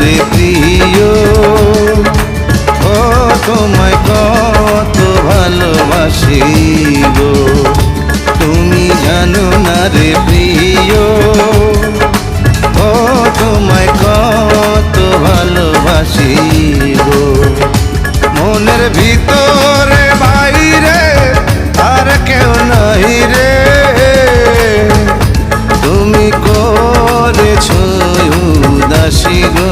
রে প্রিয়, ও তোমায় কত ভালোবাসি গো। তুমি জানো না রে প্রিয়, ও তোমায় কত ভালোবাসি গো। মনের ভিতরে বাইরে আর কেউ নাই রে, তুমি করেছো উদাসী গো।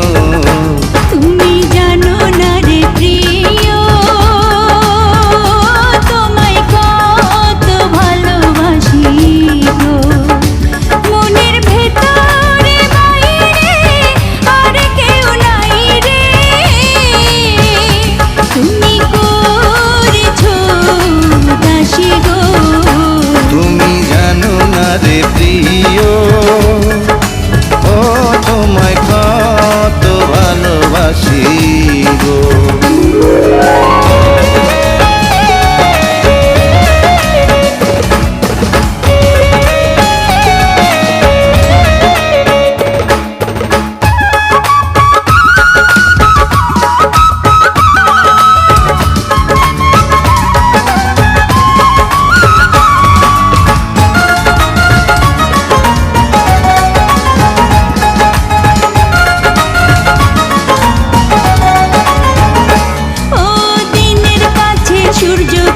তুমি জানো না রে প্রিয়, তোমায় কত ভালোবাসি গো। মনের ভেতরে বাইরে আর কেউ নাই রে, তুমি করেছো উদাসী গো। তুমি জানো না রে প্রিয়, ও তোমায় কত ভালোবাসি গো।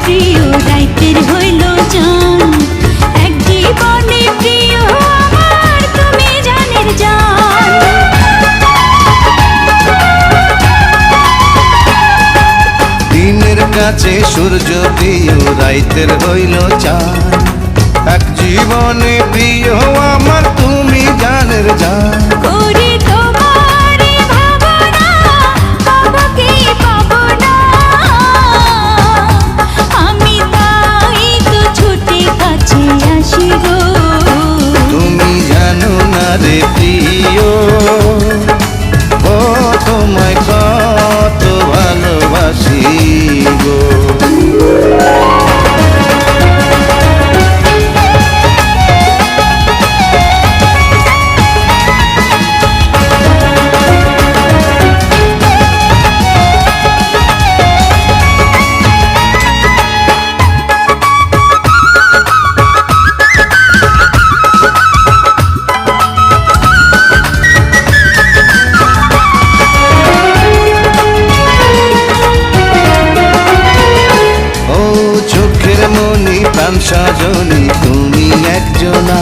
প্রিয় রাইতের হইল জান, এক জীবনে প্রিয় আমার তুমি জানের জান। দিনের কাছে সূর্য প্রিয় রাইতের হইল চাঁদ, এক জীবনে প্রিয় আমার তুমি জানের জান। করি তোমার ভাবনা বাবাকে পাবো না, আমি তাই তো ছুটে কাছে আসি গো। তুমি জানো না রে প্রিয়, ও তোমায় কত ভালোবাসি গো। প্রাণ সজনী তুমি একজনা,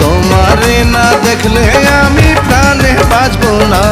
তোমারে না দেখলে আমি প্রাণে বাঁচব না।